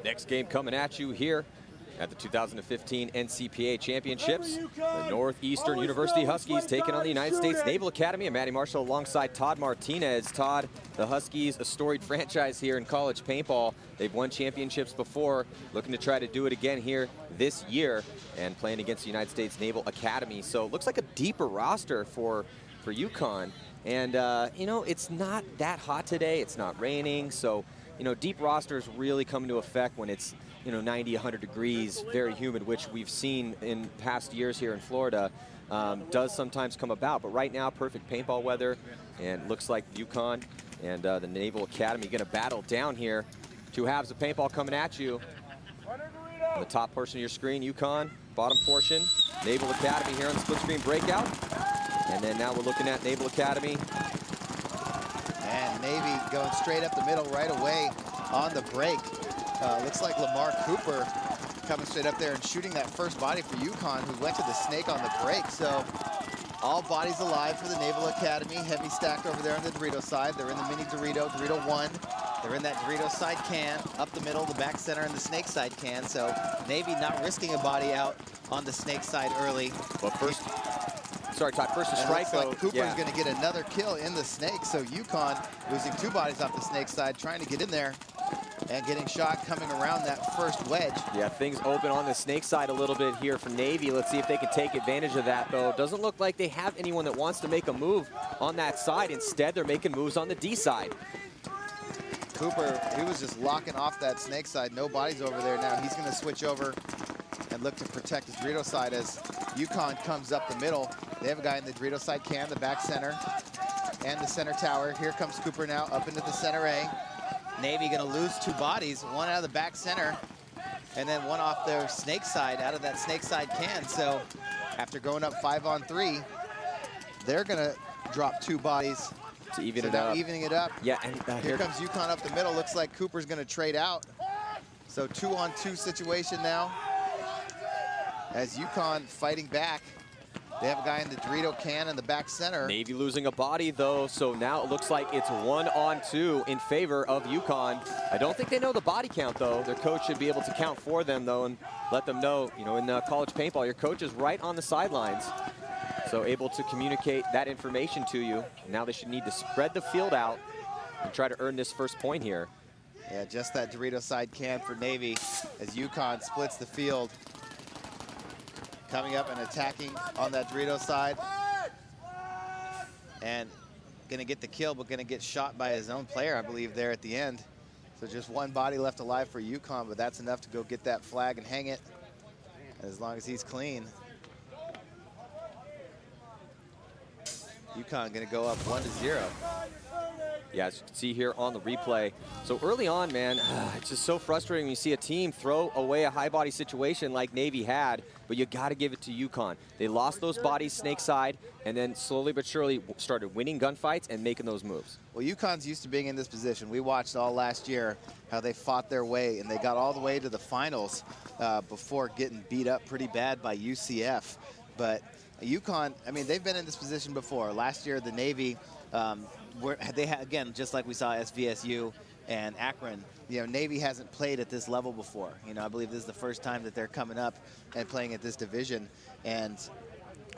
Next game coming at you here at the 2015 NCPA Championships. The Northeastern University Huskies taking on the United States Naval Academy, and Matty Marshall alongside Todd Martinez. Todd, the Huskies, a storied franchise here in college paintball. They've won championships before, looking to try to do it again here this year, and playing against the United States Naval Academy. So it looks like a deeper roster for UConn. And, you know, it's not that hot today. It's not raining. So, you know, deep rosters really come into effect when it's, you know, 90, 100 degrees, very humid, which we've seen in past years here in Florida, does sometimes come about. But right now, perfect paintball weather, and looks like UConn and the Naval Academy going to battle down here. Two halves of paintball coming at you. On the top portion of your screen, UConn, bottom portion, Naval Academy here on the split screen breakout. And then now we're looking at Naval Academy. And Navy going straight up the middle right away on the break. Looks like Lamar Cooper coming straight up there and shooting that first body for UConn, who went to the snake on the break. So all bodies alive for the Naval Academy. Heavy stacked over there on the Dorito side. They're in the mini Dorito, Dorito 1. They're in that Dorito side can, up the middle, the back center, and the snake side can. So Navy not risking a body out on the snake side early. But first, sorry, Todd, first to strike, though. Like Cooper's going to get another kill in the snake. So UConn losing two bodies off the snake side, trying to get in there and getting shot coming around that first wedge. Yeah, things open on the snake side a little bit here for Navy. Let's see if they can take advantage of that, though. Doesn't look like they have anyone that wants to make a move on that side. Instead, they're making moves on the D side. Cooper, he was just locking off that snake side. No bodies over there now. He's going to switch over and look to protect his Dorito side as UConn comes up the middle. They have a guy in the Dorito side can, the back center, and the center tower. Here comes Cooper now up into the center A. Navy going to lose two bodies, one out of the back center, and then one off their snake side, out of that snake side can. So after going up 5-on-3, they're going to drop two bodies to even it up. Evening it up. Yeah, and here comes UConn up the middle. Looks like Cooper's going to trade out. So 2-on-2 situation now as UConn fighting back. They have a guy in the Dorito can in the back center. Navy losing a body, though, so now it looks like it's 1-on-2 in favor of UConn. I don't think they know the body count, though. Their coach should be able to count for them, though, and let them know, you know, in college paintball, your coach is right on the sidelines, so able to communicate that information to you. Now they should need to spread the field out and try to earn this first point here. Yeah, just that Dorito side can for Navy as UConn splits the field. Coming up and attacking on that Dorito side. And gonna get the kill, but gonna get shot by his own player, I believe, there at the end. So just one body left alive for UConn, but that's enough to go get that flag and hang it as long as he's clean. UConn gonna go up 1-0. Yeah, as you can see here on the replay. So early on, man, it's just so frustrating when you see a team throw away a high body situation like Navy had, but you got to give it to UConn. They lost those bodies snake side, and then slowly but surely started winning gunfights and making those moves. Well, UConn's used to being in this position. We watched all last year how they fought their way, and they got all the way to the finals before getting beat up pretty bad by UCF. But UConn, I mean, they've been in this position before. Last year, the Navy, they had, again, just like we saw SVSU and Akron, you know, Navy hasn't played at this level before. You know, I believe this is the first time that they're coming up and playing at this division. And,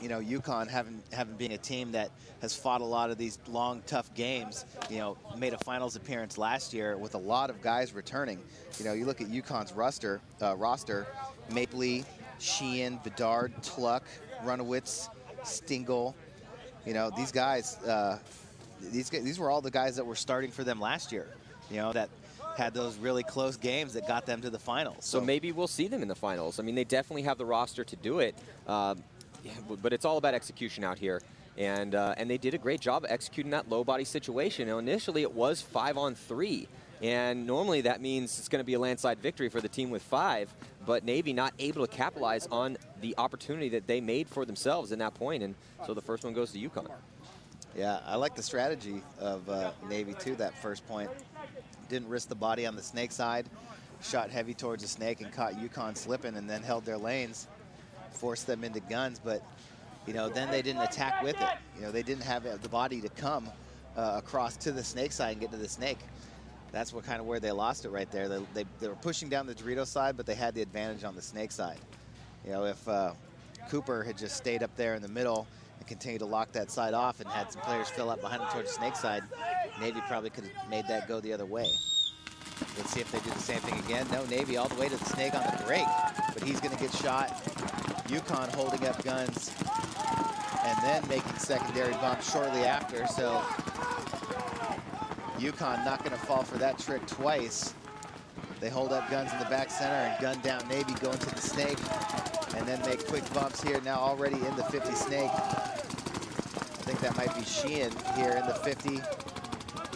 you know, UConn, having been a team that has fought a lot of these long, tough games, you know, made a finals appearance last year with a lot of guys returning. You know, you look at UConn's roster, Mapley, Sheehan, Bedard, Tluck, Runowitz, Stingle. You know, these guys, these were all the guys that were starting for them last year, you know, that had those really close games that got them to the finals. So maybe we'll see them in the finals. I mean, they definitely have the roster to do it, but it's all about execution out here. And they did a great job of executing that low body situation. You know, initially it was 5-on-3. And normally that means it's going to be a landslide victory for the team with 5, but Navy not able to capitalize on the opportunity that they made for themselves in that point, and so the first one goes to UConn. Yeah, I like the strategy of Navy too, that first point. Didn't risk the body on the snake side, shot heavy towards the snake and caught UConn slipping, and then held their lanes, forced them into guns, but you know, then they didn't attack with it. You know, they didn't have the body to come across to the snake side and get to the snake. That's what kind of where they lost it right there. They were pushing down the Dorito side, but they had the advantage on the snake side. You know, if Cooper had just stayed up there in the middle and continued to lock that side off and had some players fill up behind him towards the snake side, Navy probably could have made that go the other way. Let's see if they do the same thing again. No, Navy all the way to the snake on the break, but he's going to get shot. UConn holding up guns and then making secondary bumps shortly after. So UConn not going to fall for that trick twice. They hold up guns in the back center and gun down Navy going to the snake and then make quick bumps here. Now already in the 50 snake. I think that might be Sheehan here in the 50,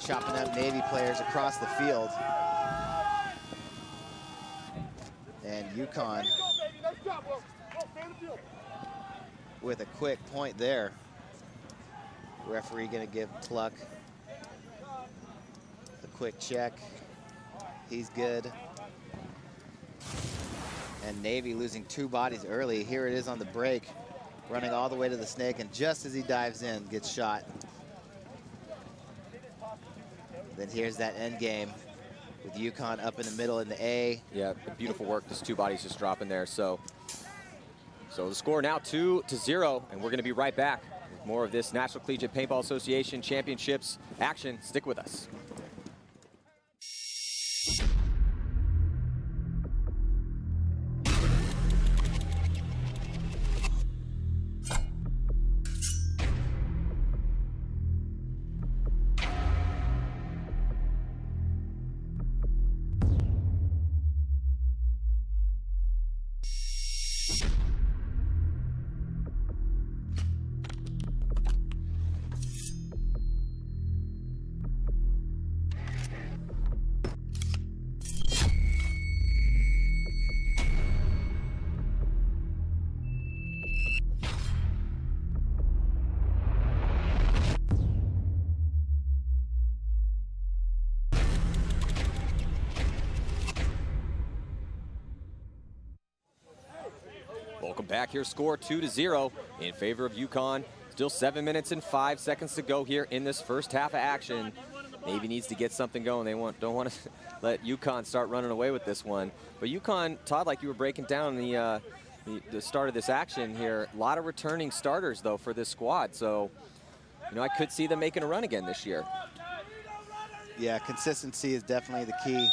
chopping up Navy players across the field. And UConn with a quick point there. Referee gonna give Pluck a quick check. He's good. And Navy losing 2 bodies early. Here it is on the break, running all the way to the snake, and just as he dives in, gets shot. Then here's that end game with UConn up in the middle in the A. Yeah, beautiful work. Just 2 bodies just dropping there. So the score now 2-0, and we're going to be right back with more of this National Collegiate Paintball Association Championships action. Stick with us. Welcome back here. Score 2-0 in favor of UConn. Still 7 minutes and 5 seconds to go here in this first half of action. Navy needs to get something going. They don't want to let UConn start running away with this one. But UConn, Todd, like you were breaking down the start of this action here, a lot of returning starters though for this squad. So, you know, I could see them making a run again this year. Yeah, consistency is definitely the key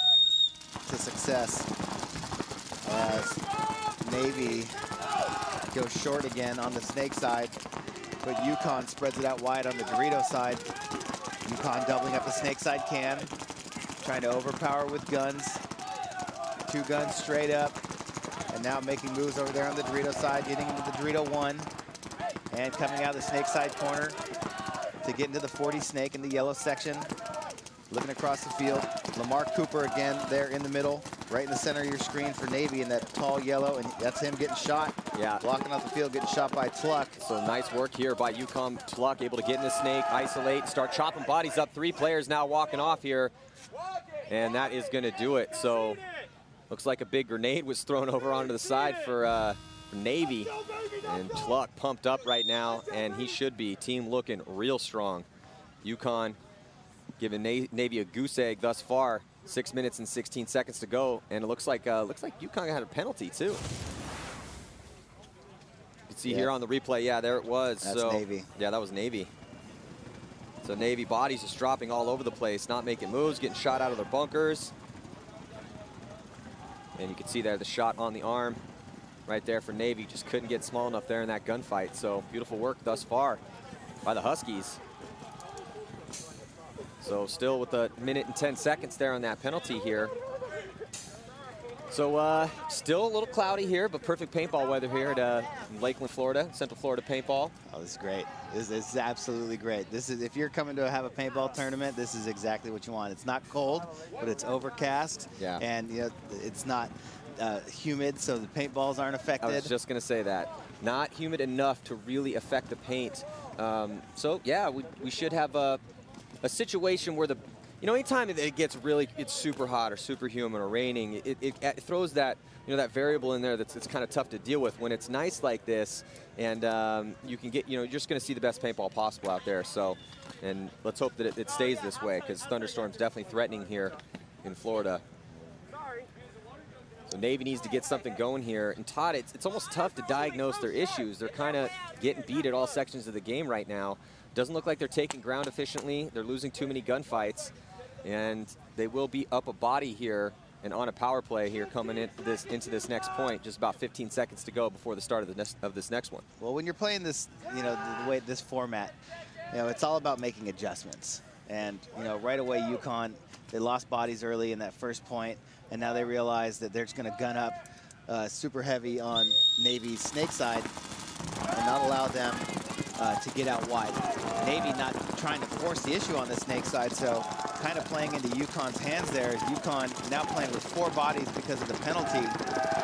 to success. As Navy goes short again on the snake side, but UConn spreads it out wide on the Dorito side. UConn doubling up the snake side can, trying to overpower with guns. 2 guns straight up, and now making moves over there on the Dorito side, getting into the Dorito 1, and coming out of the snake side corner to get into the 40 snake in the yellow section. Looking across the field, Lamar Cooper again there in the middle, right in the center of your screen for Navy in that tall yellow, and that's him getting shot. Yeah. Blocking off the field, getting shot by Tluck. So nice work here by UConn. Tluck able to get in the snake, isolate, start chopping bodies up. 3 players now walking off here, and that is going to do it. So looks like a big grenade was thrown over onto the side for Navy, and Tluck pumped up right now, and he should be. Team looking real strong. UConn giving Navy a goose egg thus far. 6 minutes and 16 seconds to go, and it looks like UConn had a penalty too. You can see here on the replay, yeah, there it was. That's Navy. Yeah, that was Navy. So Navy bodies just dropping all over the place, not making moves, getting shot out of their bunkers. And you can see there the shot on the arm right there for Navy. Just couldn't get small enough there in that gunfight. So beautiful work thus far by the Huskies. So still with a minute and 10 seconds there on that penalty here. So still a little cloudy here, but perfect paintball weather here at Lakeland, Florida, Central Florida Paintball. Oh, this is great. This is absolutely great. This is, if you're coming to have a paintball tournament, this is exactly what you want. It's not cold, but it's overcast. Yeah. And you know, it's not humid, so the paintballs aren't affected. I was just going to say that. Not humid enough to really affect the paint. So yeah, we should have a situation where anytime it gets really, it's super hot or super humid or raining, it throws that, that variable in there it's kind of tough to deal with. When it's nice like this, and you can get, you're just going to see the best paintball possible out there. So And let's hope that it stays this way, because thunderstorms definitely threatening here in Florida. So Navy needs to get something going here. And Todd, it's almost tough to diagnose their issues. They're kind of getting beat at all sections of the game right now. Doesn't look like they're taking ground efficiently. They're losing too many gunfights. And they will be up a body here and on a power play here coming into this next point. Just about 15 seconds to go before the start of this next one. Well, when you're playing this, you know, the way this format, you know, it's all about making adjustments. And, you know, right away, UConn, they lost bodies early in that first point, and now they realize that they're just going to gun up super heavy on Navy's snake side and not allow them to get out wide. Navy not trying to force the issue on the snake side, so kind of playing into UConn's hands there. UConn now playing with 4 bodies because of the penalty,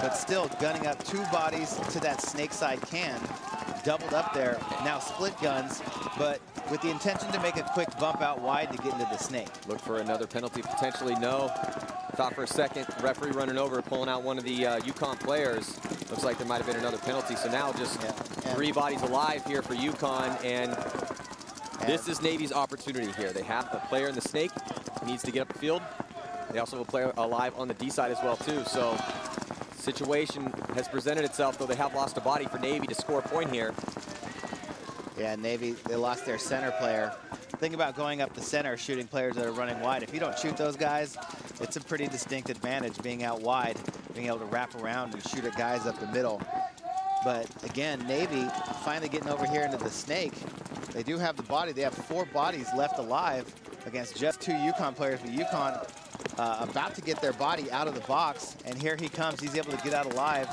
but still gunning up 2 bodies to that snake side can. Doubled up there, now split guns, but with the intention to make a quick bump out wide to get into the snake. Look for another penalty, potentially. No. Thought for a second, referee running over, pulling out one of the UConn players. Looks like there might have been another penalty. So now just 3 bodies alive here for UConn, and this is Navy's opportunity here. They have a player in the snake who needs to get up the field. They also have a player alive on the D side as well too. So situation has presented itself, though they have lost a body for Navy to score a point here. Yeah, Navy, they lost their center player. Think about going up the center, shooting players that are running wide. If you don't shoot those guys, it's a pretty distinct advantage being out wide, being able to wrap around and shoot at guys up the middle. But again, Navy finally getting over here into the snake. They do have the body. They have 4 bodies left alive against just 2 UConn players, but UConn about to get their body out of the box, and here he comes. He's able to get out alive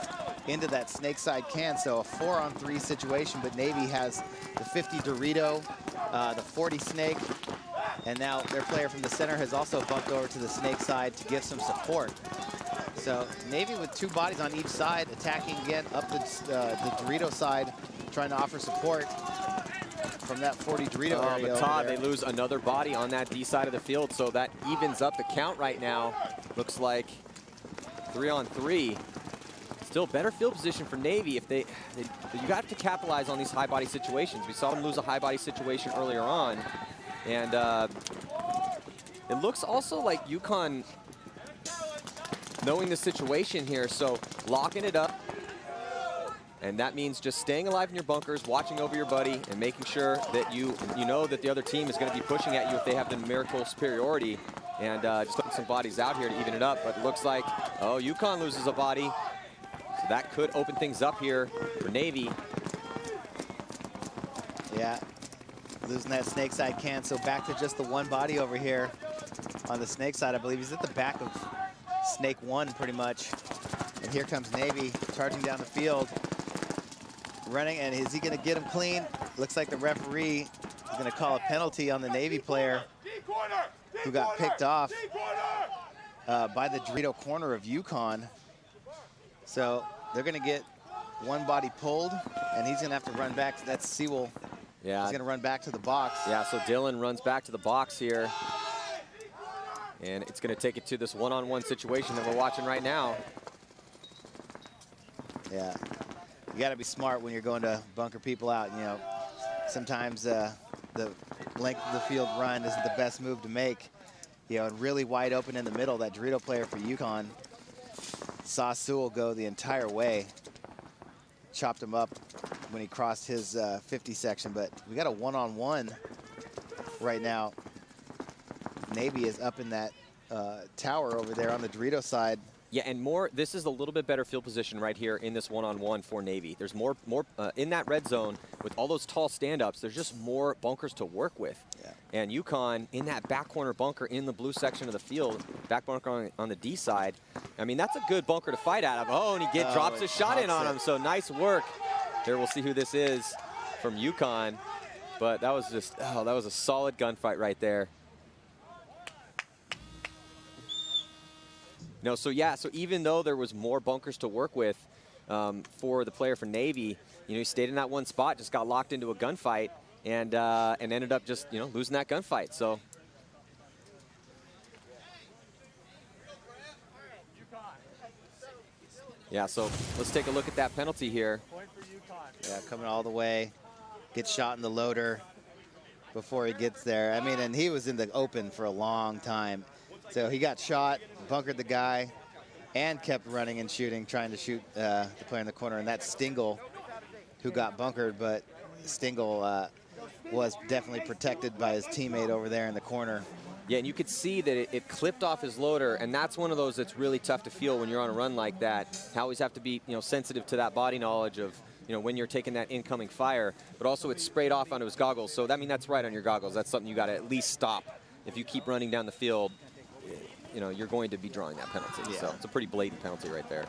into that snake side can. So a 4-on-3 situation, but Navy has the 50 Dorito, the 40 snake, and now their player from the center has also bumped over to the snake side to give some support. So Navy with 2 bodies on each side, attacking again up the Dorito side, trying to offer support from that 40 Dorito area. But Todd, they lose another body on that D side of the field, so that evens up the count right now. Looks like 3-on-3. Still better field position for Navy. If you got to capitalize on these high body situations. We saw them lose a high body situation earlier on, and it looks also like UConn knowing the situation here, so locking it up. And that means just staying alive in your bunkers, watching over your buddy, and making sure that you know that the other team is going to be pushing at you if they have the numerical superiority, and just putting some bodies out here to even it up. But it looks like, oh, UConn loses a body. So that could open things up here for Navy. Yeah, losing that snake side can. So back to just the 1 body over here on the snake side. I believe he's at the back of snake 1 pretty much. And here comes Navy charging down the field. Running, and is he going to get him clean? Looks like the referee is going to call a penalty on the Navy player who got picked off by the Dorito corner of UConn. So they're going to get 1 body pulled, and he's going to have to run back. That's Sewell. Yeah. He's going to run back to the box. Yeah, so Dylan runs back to the box here. And it's going to take it to this 1-on-1 situation that we're watching right now. Yeah. You got to be smart when you're going to bunker people out. You know, sometimes the length of the field run isn't the best move to make. You know, and really wide open in the middle, that Dorito player for UConn saw Sewell go the entire way. Chopped him up when he crossed his 50 section, but we got a 1-on-1 right now. Navy is up in that tower over there on the Dorito side. Yeah, and this is a little bit better field position right here in this 1-on-1 for Navy. There's more in that red zone with all those tall stand-ups. There's just more bunkers to work with. Yeah. And UConn in that back corner bunker in the blue section of the field, back bunker on the D side. I mean, that's a good bunker to fight out of. Oh, and he drops a shot in on him. So nice work. Here we'll see who this is from UConn. But that was just, that was a solid gunfight right there. No, so yeah, so even though there was more bunkers to work with for the player for Navy, he stayed in that 1 spot, just got locked into a gunfight, and ended up just losing that gunfight. So. Yeah, so let's take a look at that penalty here. Yeah, coming all the way, gets shot in the loader. before he gets there. I mean, and he was in the open for a long time. So he got shot, bunkered the guy, and kept running and shooting, trying to shoot the player in the corner. And that's Stingle, who got bunkered, but Stingle was definitely protected by his teammate over there in the corner. Yeah, and you could see that it clipped off his loader, and that's one of those that's really tough to feel when you're on a run like that. You always have to be, sensitive to that body knowledge of, when you're taking that incoming fire, but also it sprayed off onto his goggles. So that's right on your goggles. That's something you got to at least stop. If you keep running down the field, you're going to be drawing that penalty. Yeah. So it's a pretty blatant penalty right there.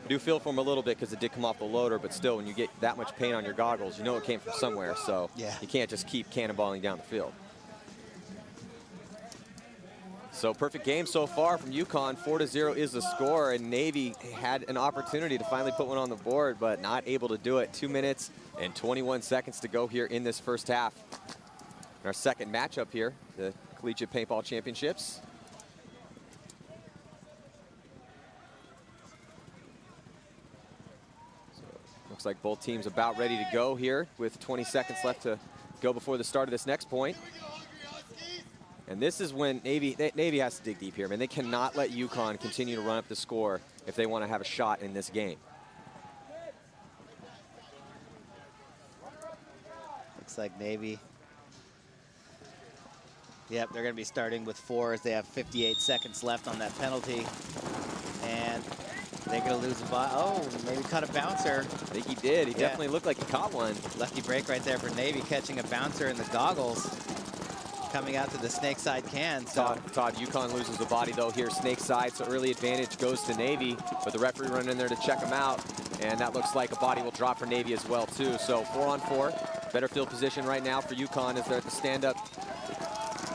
I do feel for him a little bit because it did come off the loader, but still, when you get that much paint on your goggles, you know it came from somewhere. So yeah, you can't just keep cannonballing down the field. So perfect game so far from UConn. 4-0 is the score, and Navy had an opportunity to finally put one on the board, but not able to do it. 2 minutes and 21 seconds to go here in this first half. In our second matchup here, the Collegiate Paintball Championships. So looks like both teams about ready to go here with 20 seconds left to go before the start of this next point. And this is when Navy has to dig deep here, man. They cannot let UConn continue to run up the score if they want to have a shot in this game. Looks like Navy. Yep, they're going to be starting with 4 as they have 58 seconds left on that penalty. And they're going to lose a ball. Oh, maybe caught a bouncer. I think he did. He definitely looked like he caught one. Lucky break right there for Navy, catching a bouncer in the goggles. Coming out to the snake side can. So. Todd, UConn loses the body though here, snake side, so early advantage goes to Navy, but the referee running in there to check him out, and that looks like a body will drop for Navy as well too. So 4-on-4, better field position right now for UConn as they're at the stand-up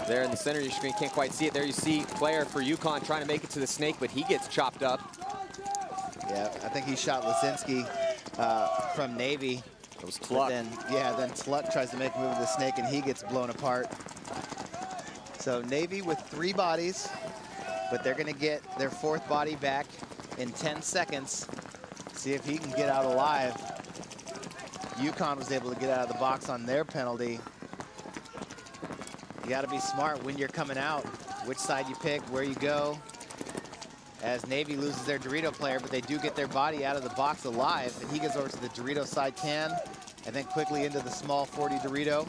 there in the center of your screen. Can't quite see it. There you see player for UConn trying to make it to the snake, but he gets chopped up. Yeah, I think he shot Lisinski from Navy. It was Tluck. Then Tluck tries to make a move to the snake, and he gets blown apart. So Navy with 3 bodies, but they're going to get their 4th body back in 10 seconds. See if he can get out alive. UConn was able to get out of the box on their penalty. You got to be smart when you're coming out, which side you pick, where you go. As Navy loses their Dorito player, but they do get their body out of the box alive, and he goes over to the Dorito side can, and then quickly into the small 40 Dorito.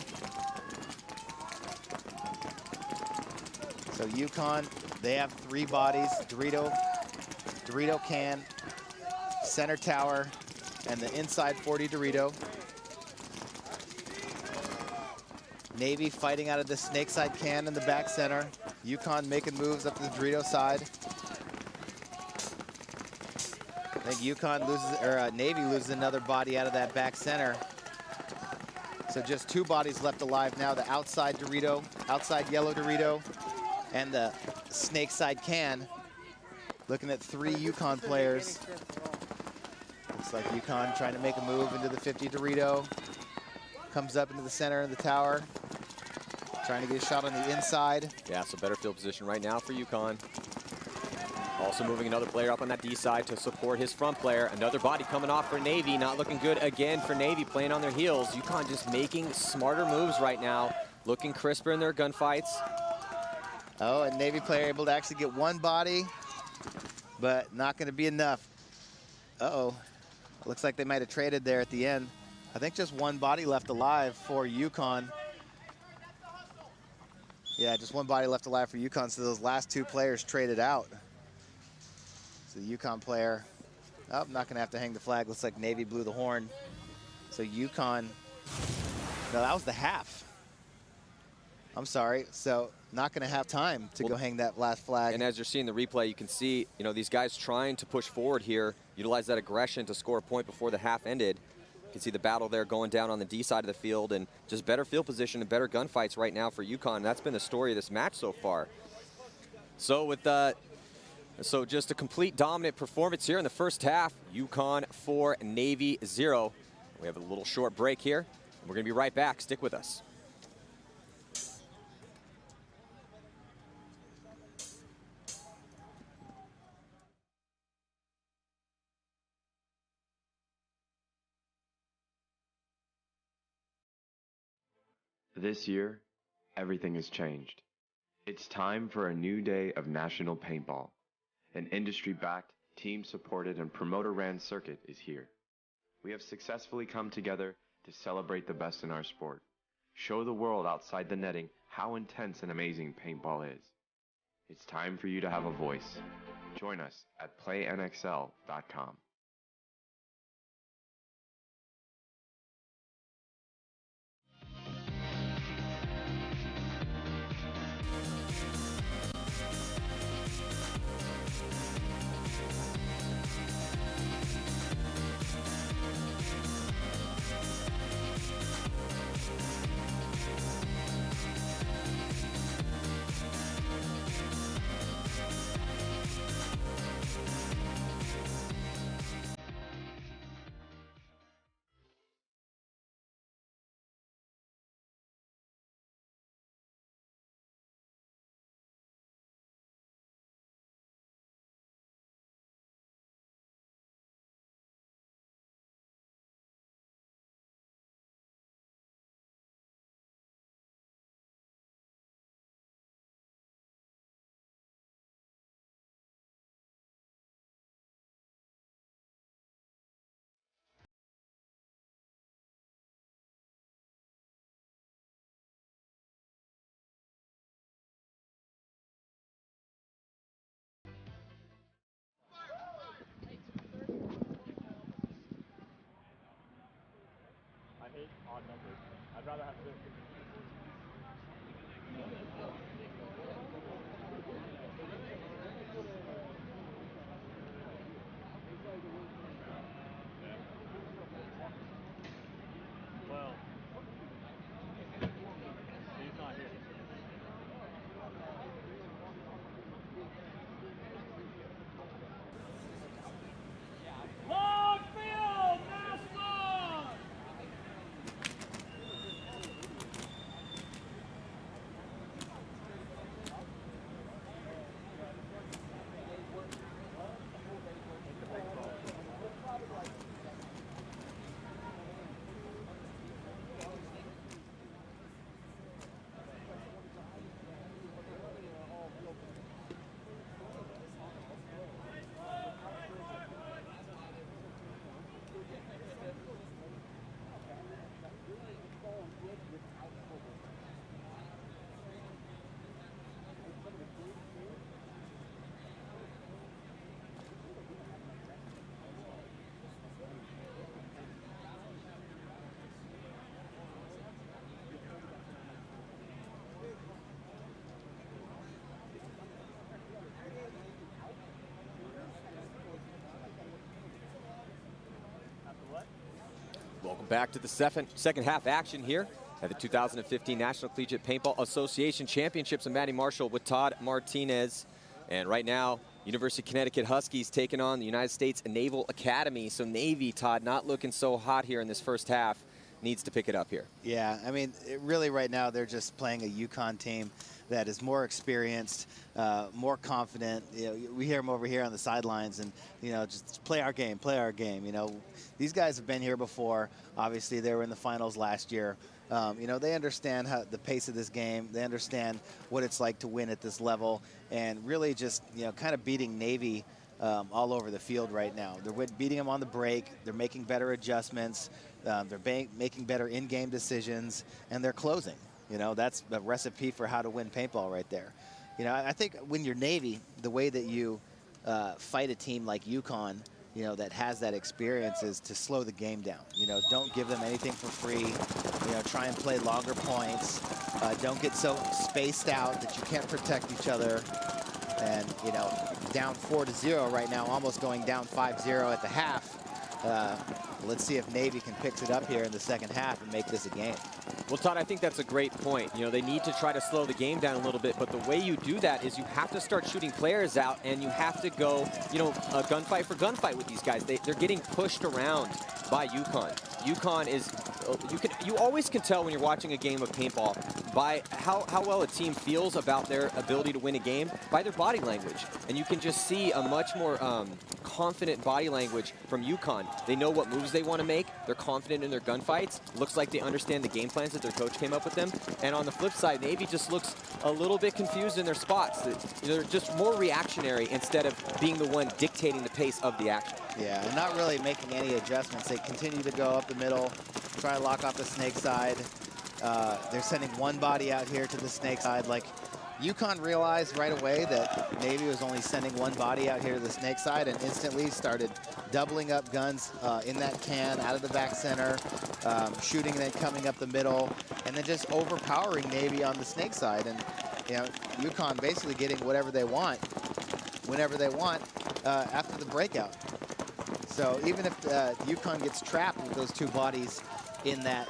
So UConn, they have 3 bodies, Dorito can, center tower, and the inside 40 Dorito. Navy fighting out of the snake side can in the back center. UConn making moves up to the Dorito side. I think UConn loses, or Navy loses another body out of that back center. So just 2 bodies left alive now, the outside Dorito, outside yellow Dorito, and the snake side can. Looking at 3 UConn players. Looks like UConn trying to make a move into the 50 Dorito. Comes up into the center of the tower. Trying to get a shot on the inside. Yeah, so better field position right now for UConn. Also moving another player up on that D side to support his front player. Another body coming off for Navy. Not looking good again for Navy, playing on their heels. UConn just making smarter moves right now. Looking crisper in their gunfights. Oh, and Navy player able to actually get 1 body, but not going to be enough. Uh-oh. Looks like they might have traded there at the end. I think just 1 body left alive for UConn. Yeah, just 1 body left alive for UConn, so those last 2 players traded out. So the UConn player, oh, not going to have to hang the flag. Looks like Navy blew the horn. So UConn, no, that was the half. I'm sorry. So not going to have time to go hang that last flag. And as you're seeing the replay, you can see, these guys trying to push forward here, utilize that aggression to score a point before the half ended. You can see the battle there going down on the D side of the field, and just better field position and better gunfights right now for UConn. That's been the story of this match so far. So with so just a complete dominant performance here in the first half. UConn 4, Navy 0. We have a little short break here. We're going to be right back. Stick with us. This year, everything has changed. It's time for a new day of National Paintball. An industry-backed, team-supported, and promoter-ran circuit is here. We have successfully come together to celebrate the best in our sport. Show the world outside the netting how intense and amazing paintball is. It's time for you to have a voice. Join us at playnxl.com. I hate odd numbers. I'd rather have 6. Well, he's not here. Long field, Nassau! Welcome back to the second half action here at the 2015 National Collegiate Paintball Association Championships. I'm Matty Marshall with Todd Martinez. And right now, University of Connecticut Huskies taking on the United States Naval Academy. So Navy, Todd, not looking so hot here in this first half. Needs to pick it up here. Yeah, I mean, really right now they're just playing a UConn team that is more experienced, more confident. You know, we hear them over here on the sidelines and, you know, just play our game, play our game. You know, these guys have been here before. Obviously, they were in the finals last year. You know, they understand the pace of this game. They understand what it's like to win at this level, and really just, you know, kind of beating Navy all over the field right now. They're beating them on the break. They're making better adjustments. They're making better in-game decisions, and they're closing. You know, that's the recipe for how to win paintball right there. You know, I think when you're Navy, the way that you fight a team like UConn, you know, that has that experience is to slow the game down. You know, don't give them anything for free. You know, try and play longer points. Don't get so spaced out that you can't protect each other. And, you know, down 4-0 right now, almost going down 5-0 at the half. Let's see if Navy can pick it up here in the second half and make this a game. Well, Todd, I think that's a great point. You know, they need to try to slow the game down a little bit, but the way you do that is you have to start shooting players out, and you have to go, you know, a gunfight for gunfight with these guys. They're getting pushed around by UConn. UConn is, you always can tell when you're watching a game of paintball by how well a team feels about their ability to win a game, by their body language. And you can just see a much more confident body language from UConn. They know what moves they want to make. They're confident in their gunfights. Looks like they understand the game plans that their coach came up with them. And on the flip side, Navy just looks a little bit confused in their spots. They're just more reactionary instead of being the one dictating the pace of the action. Yeah, and not really making any adjustments. They continue to go up the middle, try to lock off the snake side. They're sending one body out here to the snake side. Like, UConn realized right away that Navy was only sending one body out here to the snake side and instantly started doubling up guns in that can, out of the back center, shooting and then coming up the middle, and then just overpowering Navy on the snake side. And, you know, UConn basically getting whatever they want, whenever they want, after the breakout. So even if UConn gets trapped with those two bodies in that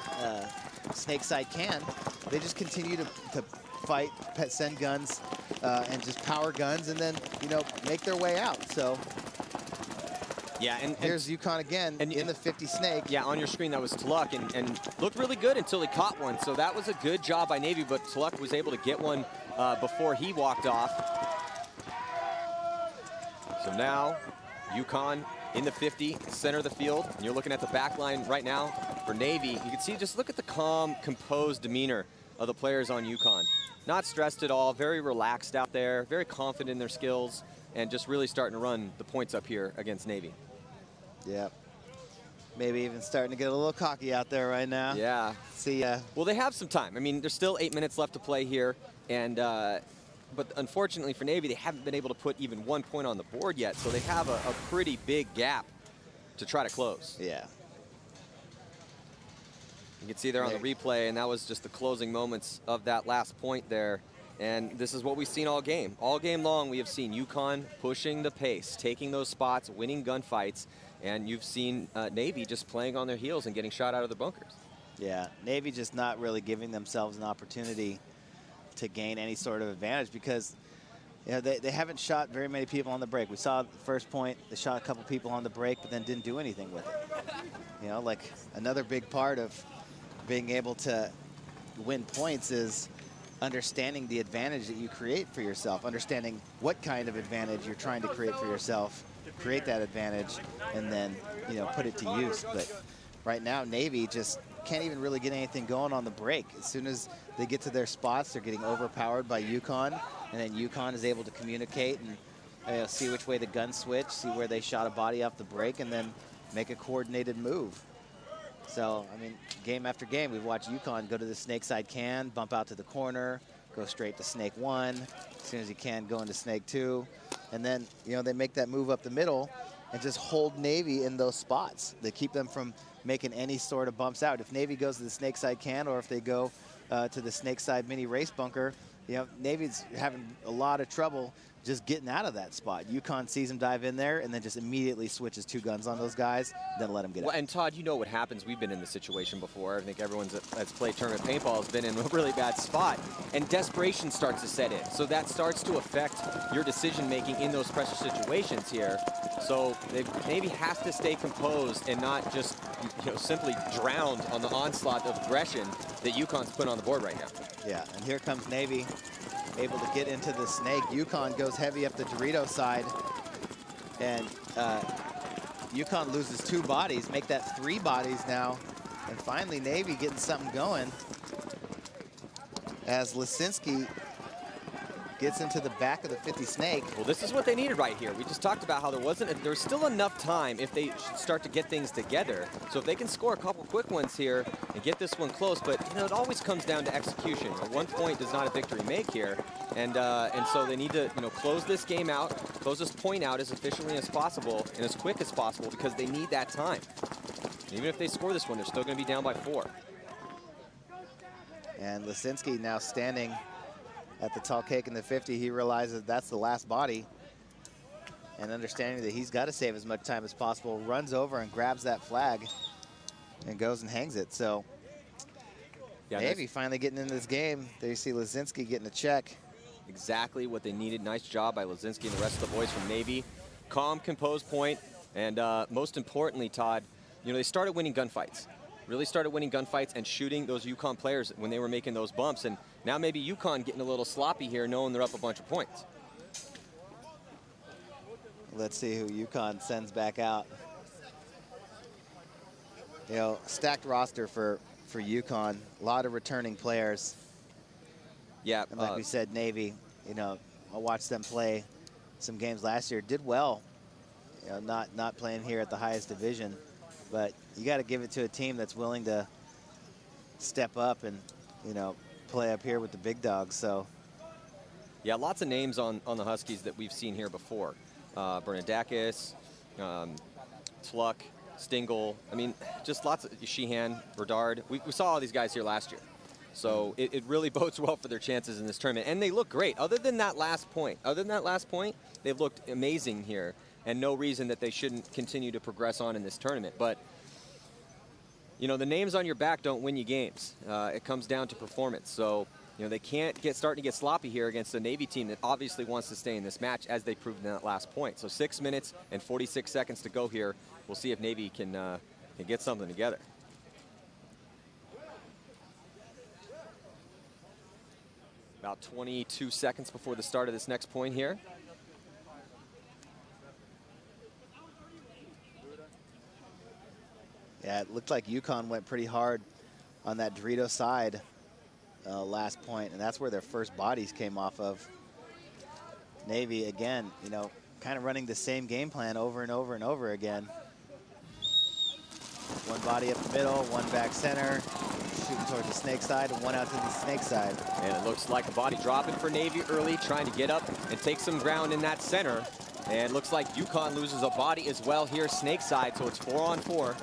snake side can, they just continue to fight, send guns, and just power guns, and then, you know, make their way out. So yeah, and here's UConn again in the 50 snake. Yeah, on your screen that was Tuluk, and looked really good until he caught one. So that was a good job by Navy, but Tuluk was able to get one before he walked off. So now UConn in the 50, center of the field, and you're looking at the back line right now for Navy. You can see, just look at the calm, composed demeanor of the players on UConn. Not stressed at all, very relaxed out there, very confident in their skills, and just really starting to run the points up here against Navy. Yeah. Maybe even starting to get a little cocky out there right now. Yeah. See, well, they have some time. I mean, there's still 8 minutes left to play here, and but unfortunately for Navy, they haven't been able to put even 1 point on the board yet, so they have a pretty big gap to try to close. Yeah. You can see there on the replay, and that was just the closing moments of that last point there. And this is what we've seen all game. All game long, we have seen UConn pushing the pace, taking those spots, winning gunfights, and you've seen Navy just playing on their heels and getting shot out of their bunkers. Yeah, Navy just not really giving themselves an opportunity to gain any sort of advantage because, you know, they haven't shot very many people on the break. We saw the first point, they shot a couple people on the break, but then didn't do anything with it. You know, like, another big part of being able to win points is understanding the advantage that you create for yourself, understanding what kind of advantage you're trying to create for yourself, create that advantage, and then, you know, put it to use. But right now, Navy just can't even really get anything going on the break. As soon as they get to their spots, they're getting overpowered by UConn, and then UConn is able to communicate and see which way the guns switch, see where they shot a body off the break, and then make a coordinated move. So, I mean, game after game, we've watched UConn go to the snake side can, bump out to the corner, go straight to snake 1. As soon as you can, go into snake 2. And then, you know, they make that move up the middle and just hold Navy in those spots. They keep them from making any sort of bumps out. If Navy goes to the snake side can, or if they go to the snake side mini race bunker, you know, Navy's having a lot of trouble just getting out of that spot. UConn sees him dive in there and then just immediately switches 2 guns on those guys, then let him get out. And Todd, you know what happens. We've been in this situation before. I think everyone that's played tournament paintball has been in a really bad spot, and desperation starts to set in. So that starts to affect your decision-making in those pressure situations here. So Navy has to stay composed and not just, you know, simply drowned on the onslaught of aggression that UConn's put on the board right now. Yeah, and here comes Navy, able to get into the snake. UConn goes heavy up the Dorito side, and UConn loses 2 bodies, make that 3 bodies now, and finally Navy getting something going as Lisinski gets into the back of the 50 snake. Well, this is what they needed right here. We just talked about how there's still enough time if they start to get things together. So if they can score a couple quick ones here and get this one close, but, you know, it always comes down to execution. 1 point does not a victory make here, and so they need to, you know, close this game out, close this point out as efficiently as possible and as quick as possible, because they need that time. Even if they score this one, they're still going to be down by 4. And Lisinski now standing at the tall cake in the 50. He realizes that's the last body, and understanding that he's got to save as much time as possible, runs over and grabs that flag and goes and hangs it. So yeah, Navy finally getting into this game. There you see Lisinski getting a check. Exactly what they needed. Nice job by Lisinski and the rest of the boys from Navy. Calm, composed point, and most importantly, Todd, you know, they started winning gunfights. really started winning gunfights and shooting those UConn players when they were making those bumps. And now maybe UConn getting a little sloppy here, knowing they're up a bunch of points. Let's see who UConn sends back out. You know, stacked roster for UConn. A lot of returning players. Yeah. And like we said, Navy, you know, I watched them play some games last year. Did well. You know, not playing here at the highest division. But you got to give it to a team that's willing to step up and, you know, play up here with the big dogs. So, yeah, lots of names on the Huskies that we've seen here before. Bernadakis, Tluck, Stingle. I mean, just lots of Sheehan, Berdard. We saw all these guys here last year. So it really bodes well for their chances in this tournament. And they look great. Other than that last point, they've looked amazing here. And no reason that they shouldn't continue to progress on in this tournament. But, you know, the names on your back don't win you games. It comes down to performance. So, you know, they can't starting to get sloppy here against a Navy team that obviously wants to stay in this match, as they proved in that last point. So 6 minutes and 46 seconds to go here. We'll see if Navy can get something together. About 22 seconds before the start of this next point here. yeah, it looked like UConn went pretty hard on that Dorito side last point, and that's where their first bodies came off of. Navy, again, you know, kind of running the same game plan over and over and over again. One body up the middle, one back center, shooting towards the snake side, and one out to the snake side. And it looks like a body dropping for Navy early, trying to get up and take some ground in that center. And it looks like UConn loses a body as well here, snake side, so it's 4-on-4.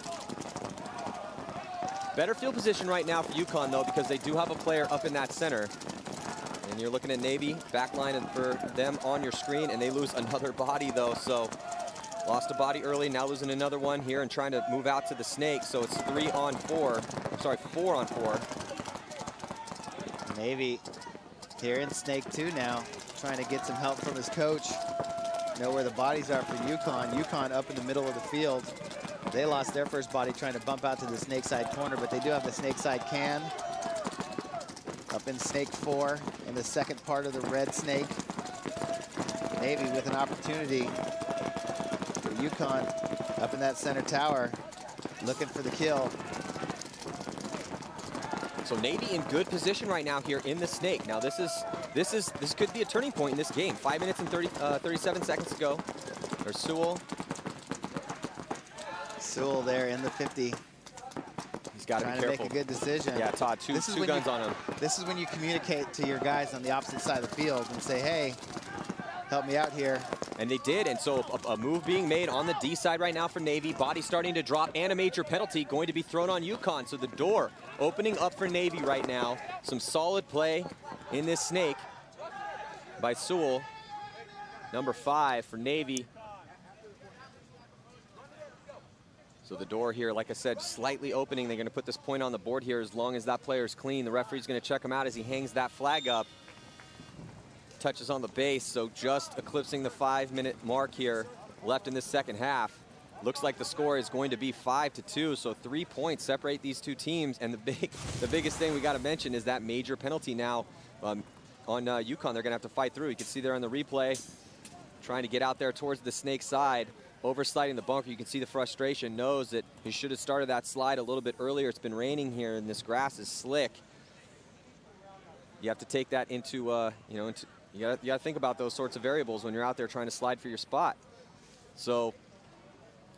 Better field position right now for UConn, though, because they do have a player up in that center. And you're looking at Navy, backline for them on your screen, and they lose another body, though. So lost a body early, now losing another one here and trying to move out to the snake. So it's 4-on-4. Navy here in snake 2 now, trying to get some help from his coach. Know where the bodies are for UConn. UConn up in the middle of the field. They lost their first body trying to bump out to the snake side corner, but they do have the snake side can. Up in snake 4 in the second part of the red snake. Navy with an opportunity for UConn up in that center tower, looking for the kill. So Navy in good position right now here in the snake. Now this could be a turning point in this game. 5 minutes and 37 seconds to go. There's Sewell. Sewell there in the 50. He's got to be trying careful. to make a good decision. Yeah, Todd, two guns on him. This is when you communicate to your guys on the opposite side of the field and say, hey, help me out here. And they did, and so a move being made on the D side right now for Navy. Body starting to drop, and a major penalty going to be thrown on UConn. So the door opening up for Navy right now. Some solid play in this snake by Sewell. Number 5 for Navy. So the door here, like I said, slightly opening. They're going to put this point on the board here as long as that player is clean. The referee's going to check him out as he hangs that flag up. Touches on the base, so just eclipsing the 5-minute mark here left in this second half. Looks like the score is going to be 5-2, so 3 points separate these two teams. And the biggest thing we got to mention is that major penalty now on UConn. They're going to have to fight through. You can see there on the replay, trying to get out there towards the snake side, oversliding the bunker. You can see the frustration, knows that he should have started that slide a little bit earlier. It's been raining here, and this grass is slick. You have to take that into, you got to think about those sorts of variables when you're out there trying to slide for your spot. So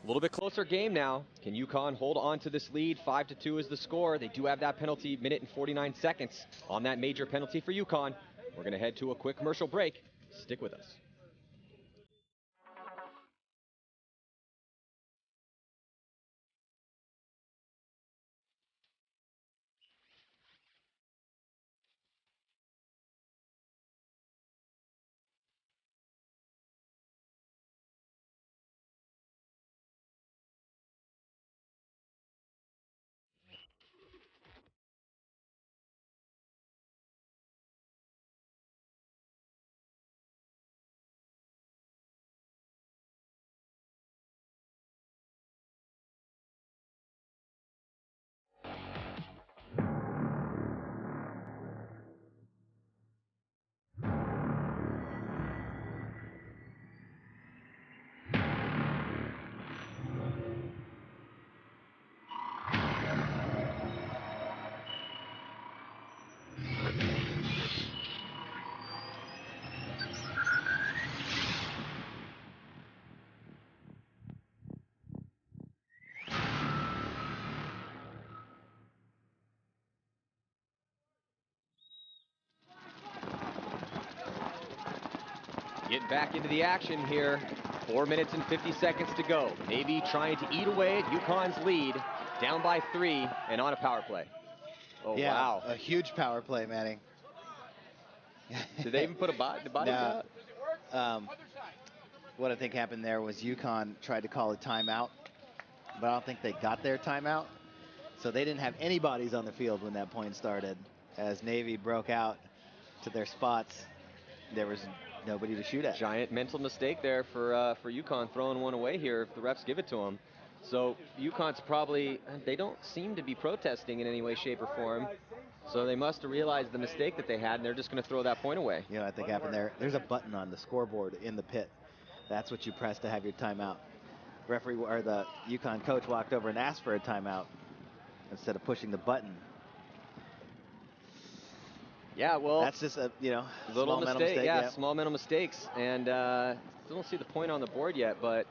a little bit closer game now. Can UConn hold on to this lead? 5-2 is the score. They do have that penalty, minute and 49 seconds on that major penalty for UConn. We're going to head to a quick commercial break. Stick with us. Getting back into the action here. 4 minutes and 50 seconds to go. Navy trying to eat away at UConn's lead. Down by 3 and on a power play. Oh, yeah, wow. A huge power play, Manning. Did they even put the bodies out? What I think happened there was UConn tried to call a timeout, but I don't think they got their timeout. So they didn't have any bodies on the field when that point started. As Navy broke out to their spots, there was nobody to shoot at. Giant mental mistake there for UConn, throwing one away here if the refs give it to them. So UConn's probably, they don't seem to be protesting in any way, shape, or form. So they must have realized the mistake that they had, and they're just going to throw that point away. You know what I think happened there? There's a button on the scoreboard in the pit. That's what you press to have your timeout. Referee or the UConn coach walked over and asked for a timeout instead of pushing the button. Yeah, well, that's just a little mistake. Yeah, small mental mistakes, and still don't see the point on the board yet, but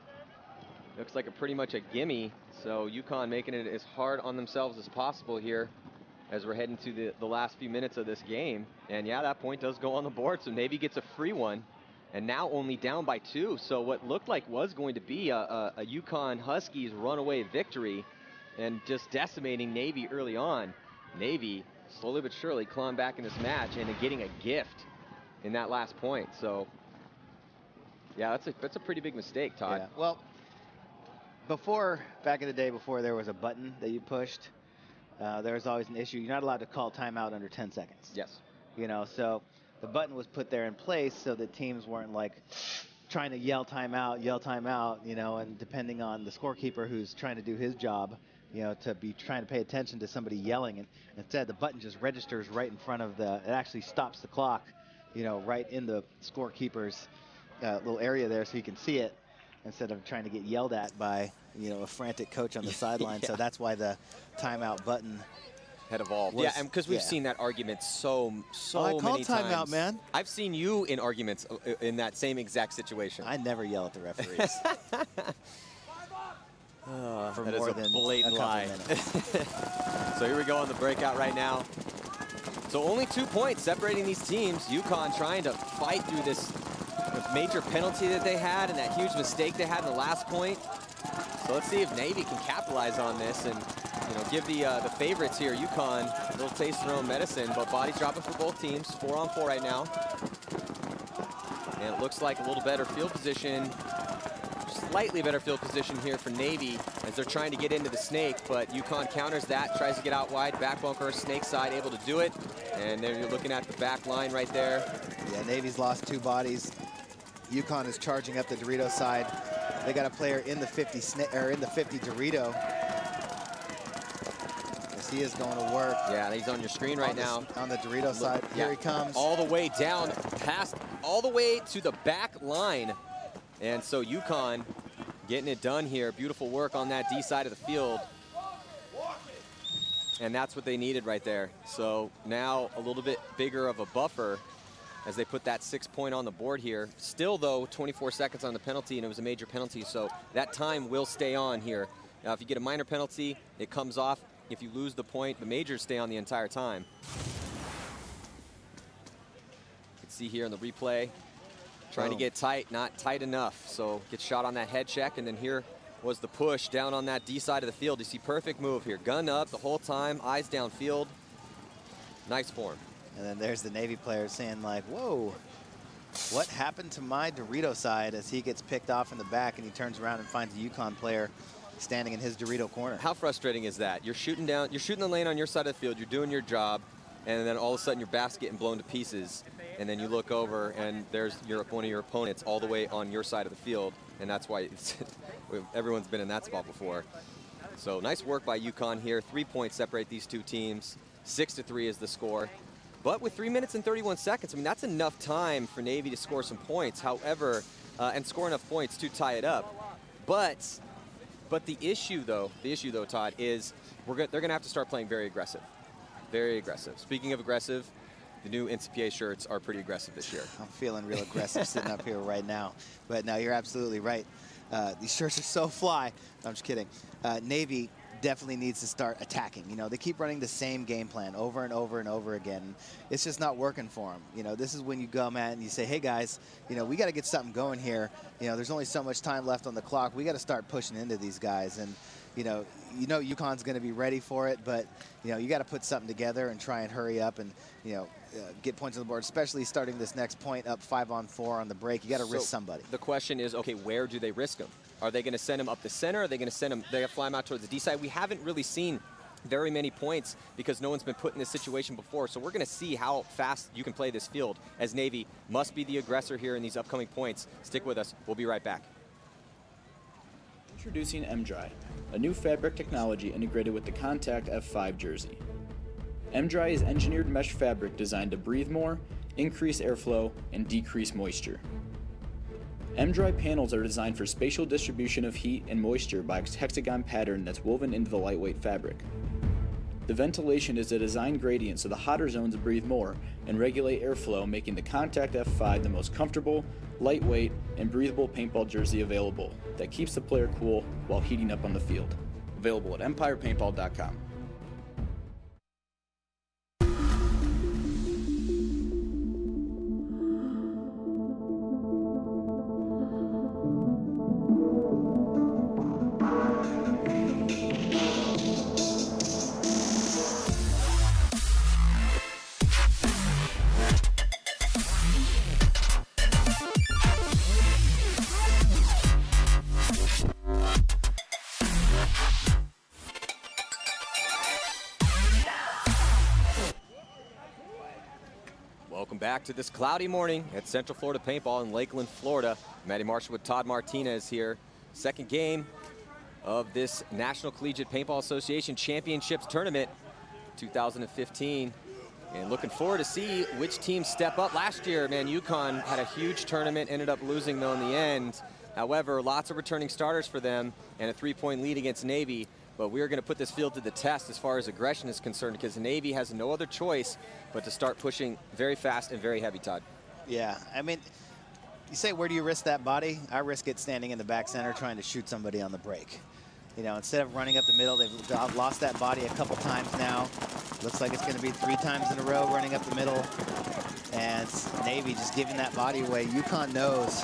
looks like pretty much a gimme. So UConn making it as hard on themselves as possible here as we're heading to the last few minutes of this game. And yeah, that point does go on the board, so Navy gets a free one, and now only down by 2. So what looked like was going to be a UConn Huskies runaway victory and just decimating Navy early on. Navy slowly but surely clawing back in this match and getting a gift in that last point. So yeah, that's a pretty big mistake, Todd. Yeah. Well, back in the day, before there was a button that you pushed, there was always an issue. You're not allowed to call timeout under 10 seconds. Yes. So the button was put there in place so that teams weren't like trying to yell timeout, and depending on the scorekeeper who's trying to do his job, to be trying to pay attention to somebody yelling. And instead, the button just registers right in front of it actually stops the clock, right in the scorekeeper's little area there so you can see it instead of trying to get yelled at by, a frantic coach on the sideline. Yeah. So that's why the timeout button had evolved. Yeah, and because we've seen that argument so many times. I called timeout, man. I've seen you in arguments in that same exact situation. I never yell at the referees. For that more is a than blatant a lie. So here we go on the breakout right now. So only 2 points separating these teams. UConn trying to fight through this major penalty that they had and that huge mistake they had in the last point. So let's see if Navy can capitalize on this and give the favorites here, UConn, a little taste of their own medicine. But bodies dropping for both teams, 4-on-4 right now. And it looks like a little better field position. Slightly better field position here for Navy as they're trying to get into the snake, but UConn counters that, tries to get out wide, back bunker, snake side, able to do it. And then you're looking at the back line right there. Yeah, Navy's lost 2 bodies. UConn is charging up the Dorito side. They got a player in the 50 Dorito. As he is going to work. Yeah, he's on your screen right now. On the Dorito side. Yeah. Here he comes. All the way down, all the way to the back line. And so UConn getting it done here. Beautiful work on that D side of the field. And that's what they needed right there. So now a little bit bigger of a buffer as they put that 6 point on the board here. Still, though, 24 seconds on the penalty, and it was a major penalty, so that time will stay on here. Now, if you get a minor penalty, it comes off. If you lose the point, the majors stay on the entire time. You can see here in the replay, trying to get tight, not tight enough. So gets shot on that head check, and then here was the push down on that D side of the field. You see perfect move here. Gun up the whole time, eyes downfield. Nice form. And then there's the Navy player saying like, whoa, what happened to my Dorito side, as he gets picked off in the back and he turns around and finds a UConn player standing in his Dorito corner. How frustrating is that? You're shooting the lane on your side of the field, you're doing your job, and then all of a sudden your basket's getting blown to pieces, and then you look over and there's one of your opponents all the way on your side of the field, and that's why everyone's been in that spot before. So nice work by UConn here. 3 points separate these two teams. 6-3 is the score. But with 3 minutes and 31 seconds, I mean, that's enough time for Navy to score some points. However, and score enough points to tie it up. But the issue though, Todd, is they're going to have to start playing very aggressive. Very aggressive. Speaking of aggressive, the new NCPA shirts are pretty aggressive this year. I'm feeling real aggressive sitting up here right now. But no, you're absolutely right. These shirts are so fly. No, I'm just kidding. Navy definitely needs to start attacking. You know, they keep running the same game plan over and over and over again. It's just not working for them. You know, this is when you go, man, and you say, hey, guys, you know, we got to get something going here. You know, there's only so much time left on the clock. We got to start pushing into these guys. And, you know UConn's going to be ready for it, but, you know, you got to put something together and try and hurry up and, you know, get points on the board, especially starting this next point up 5-on-4 on the break. You got to risk somebody. The question is, okay, where do they risk them? Are they going to send him up the center? Are they going to send him, they got to fly him out towards the D side? We haven't really seen very many points because no one's been put in this situation before. So we're going to see how fast you can play this field, as Navy must be the aggressor here in these upcoming points. Stick with us. We'll be right back. Introducing M-Dry, a new fabric technology integrated with the Contact F5 jersey. M-Dry is engineered mesh fabric designed to breathe more, increase airflow, and decrease moisture. M-Dry panels are designed for spatial distribution of heat and moisture by a hexagon pattern that's woven into the lightweight fabric. The ventilation is a design gradient so the hotter zones breathe more and regulate airflow, making the Contact F5 the most comfortable, lightweight, and breathable paintball jersey available that keeps the player cool while heating up on the field. Available at empirepaintball.com. Welcome back to this cloudy morning at Central Florida Paintball in Lakeland, Florida. Matty Marshall with Todd Martinez here. Second game of this National Collegiate Paintball Association Championships Tournament 2015. And looking forward to see which teams step up. Last year, man, UConn had a huge tournament, ended up losing though in the end. However, lots of returning starters for them and a 3-point lead against Navy. But we're going to put this field to the test as far as aggression is concerned because Navy has no other choice but to start pushing very fast and very heavy, Todd. Yeah, I mean, you say, where do you risk that body? I risk it standing in the back center trying to shoot somebody on the break. You know, instead of running up the middle, they've lost that body a couple times now. Looks like it's going to be 3 times in a row running up the middle. And Navy just giving that body away. UConn knows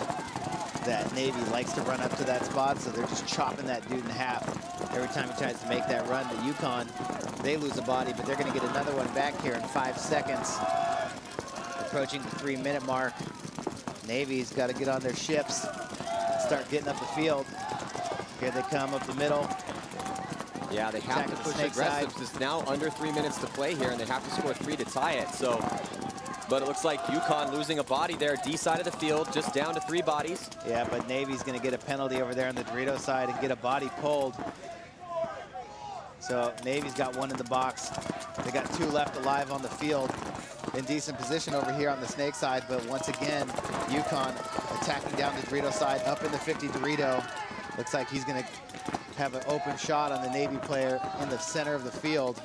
that Navy likes to run up to that spot, so they're just chopping that dude in half every time he tries to make that run. But UConn, they lose a body, but they're going to get another one back here in 5 seconds. Approaching the 3-minute mark. Navy's got to get on their ships, start getting up the field. Here they come up the middle. Yeah, they have to push aggressive. It's now under 3 minutes to play here, and they have to score 3 to tie it. So, but it looks like UConn losing a body there, D side of the field, just down to 3 bodies. Yeah, but Navy's going to get a penalty over there on the Dorito side and get a body pulled. So Navy's got 1 in the box. They got 2 left alive on the field. In decent position over here on the Snake side, but once again, UConn attacking down the Dorito side, up in the 50 Dorito. Looks like he's going to have an open shot on the Navy player in the center of the field.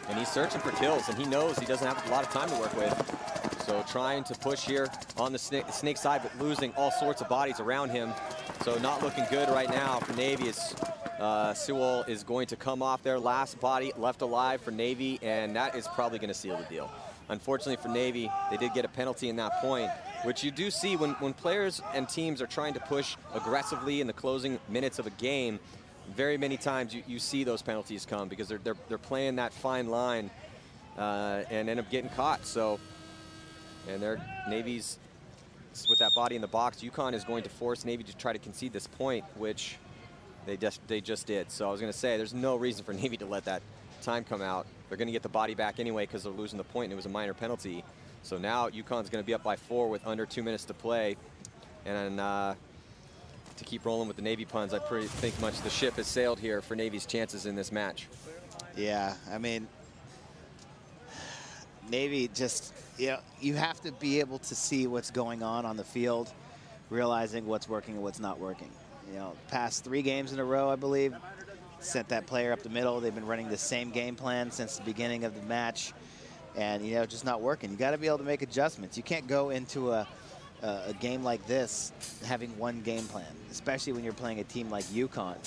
And he's searching for kills, and he knows he doesn't have a lot of time to work with. So trying to push here on the Snake side, but losing all sorts of bodies around him. So not looking good right now for Navy. Sewell is going to come off their last body left alive for Navy, and that is probably going to seal the deal. Unfortunately for Navy, they did get a penalty in that point, which you do see when players and teams are trying to push aggressively in the closing minutes of a game. Very many times you see those penalties come because they're playing that fine line and end up getting caught. So, and Navy's with that body in the box. UConn is going to force Navy to try to concede this point, which they just did. So I was going to say there's no reason for Navy to let that time come out. They're going to get the body back anyway because they're losing the point and it was a minor penalty. So now UConn's going to be up by 4 with under 2 minutes to play. And to keep rolling with the Navy puns, I think much the ship has sailed here for Navy's chances in this match. Yeah, I mean, Navy just, you have to be able to see what's going on the field, realizing what's working and what's not working. You know, past 3 games in a row, I believe, sent that player up the middle. They've been running the same game plan since the beginning of the match, and just not working. You got to be able to make adjustments. You can't go into a game like this having one game plan, especially when you're playing a team like UConn.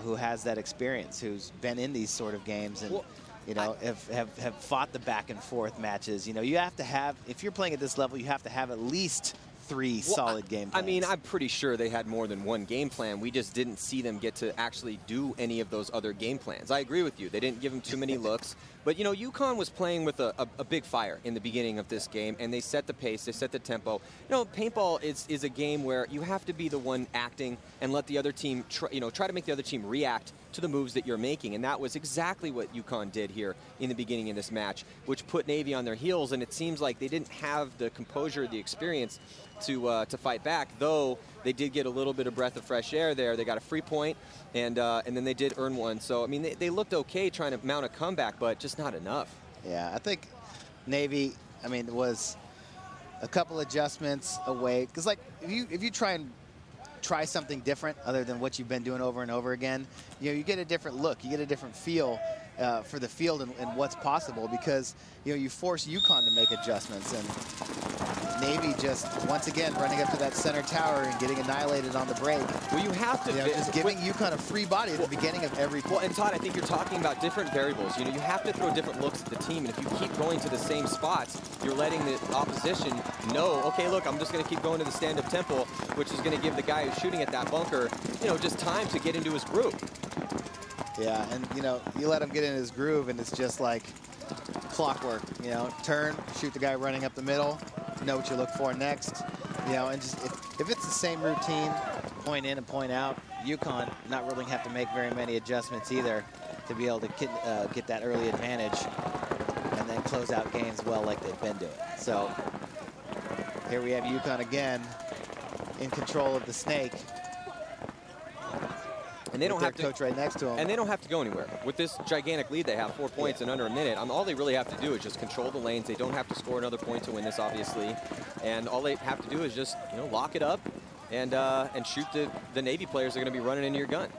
who has that experience, who's been in these sort of games and, well, you know, have fought the back and forth matches. You know, you have to have, if you're playing at this level, you have to have at least 3 solid game plans. I mean, I'm pretty sure they had more than one game plan. We just didn't see them get to actually do any of those other game plans. I agree with you. They didn't give them too many looks. But, you know, UConn was playing with a big fire in the beginning of this game, and they set the pace, they set the tempo. You know, paintball is a game where you have to be the one acting and let the other team, try to make the other team react to the moves that you're making. And that was exactly what UConn did here in the beginning of this match, which put Navy on their heels. And it seems like they didn't have the composure, the experience to fight back, though they did get a little bit of breath of fresh air there. They got a free point, and then they did earn one. So, I mean, they looked okay trying to mount a comeback, but just not enough. Yeah, I think Navy, I mean, was a couple adjustments away. Because, like, if you try something different other than what you've been doing over and over again, you know, you get a different look, you get a different feel for the field and what's possible, because, you know, you force UConn to make adjustments, and Navy just, once again, running up to that center tower and getting annihilated on the break. Well, you have to. You know, just giving UConn a free body at the beginning of every play. Well, and Todd, I think you're talking about different variables. You know, you have to throw different looks at the team, and if you keep going to the same spots, you're letting the opposition know, okay, look, I'm just going to keep going to the stand-up temple, which is going to give the guy who's shooting at that bunker, you know, just time to get into his groove. Yeah, and, you know, you let him get in his groove, and it's just like clockwork. You know, turn, shoot the guy running up the middle, know what you look for next. You know, and just if it's the same routine, point in and point out, UConn not really have to make very many adjustments either to be able to get that early advantage and then close out games well like they've been doing. So here we have UConn again in control of the snake. And they don't have to, coach right next to them. And they don't have to go anywhere. With this gigantic lead, they have 4 points in under a minute. All they really have to do is just control the lanes. They don't have to score another point to win this, obviously. And all they have to do is just, you know, lock it up and shoot the Navy players that are going to be running into your gun.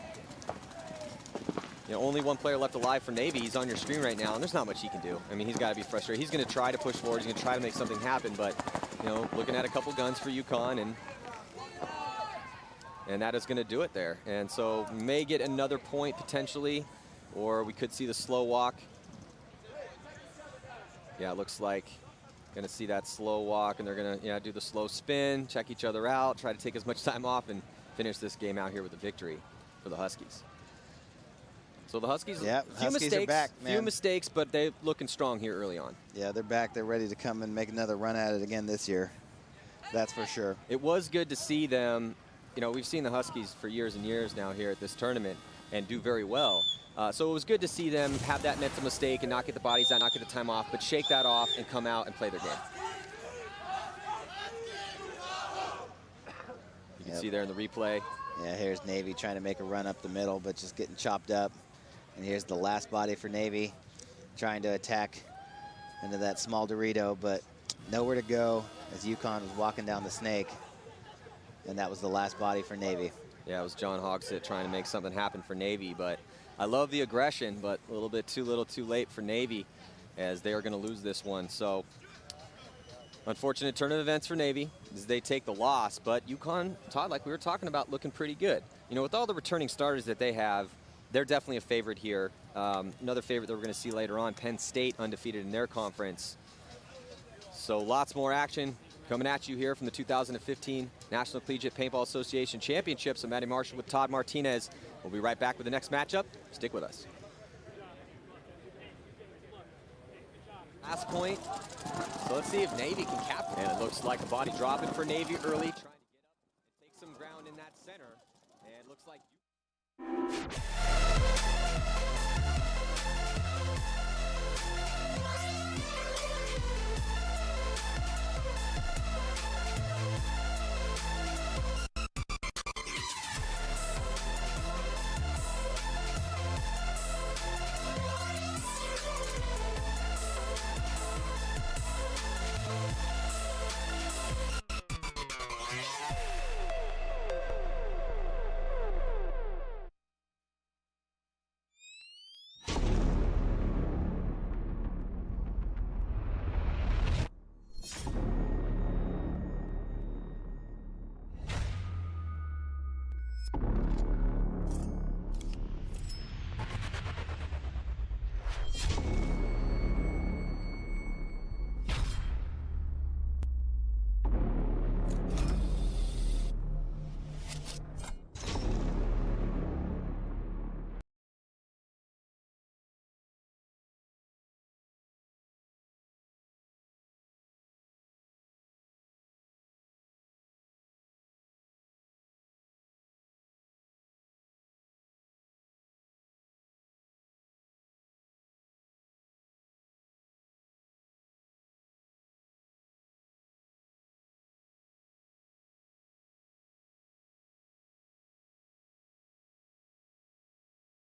You know, only one player left alive for Navy. He's on your screen right now, and there's not much he can do. I mean, he's got to be frustrated. He's going to try to push forward. He's going to try to make something happen, but, you know, looking at a couple guns for UConn, and that is going to do it there. And so may get another point potentially, or we could see the slow walk. Yeah, it looks like going to see that slow walk, and they're going to do the slow spin, check each other out, try to take as much time off, and finish this game out here with a victory for the Huskies. So the Huskies, are back, man. Few mistakes, but they're looking strong here early on. Yeah, they're back. They're ready to come and make another run at it again this year. That's for sure. It was good to see them. You know, we've seen the Huskies for years and years now here at this tournament and do very well. So it was good to see them have that mental mistake and not get the bodies out, not get the time off, but shake that off and come out and play their game. You can see there in the replay. Yeah, here's Navy trying to make a run up the middle, but just getting chopped up. And here's the last body for Navy, trying to attack into that small Dorito, but nowhere to go as UConn was walking down the snake. And that was the last body for Navy. Yeah, it was John Hogsett trying to make something happen for Navy, but I love the aggression, but a little bit too little too late for Navy as they are going to lose this one. So unfortunate turn of events for Navy as they take the loss, but UConn, Todd, like we were talking about, looking pretty good. You know, with all the returning starters that they have, they're definitely a favorite here. Another favorite that we're going to see later on, Penn State undefeated in their conference. So lots more action coming at you here from the 2015 National Collegiate Paintball Association Championships. I'm Matty Marshall with Todd Martinez. We'll be right back with the next matchup. Stick with us. Last point. So let's see if Navy can capture. And it looks like a body dropping for Navy early, trying to get up and take some ground in that center. And it looks like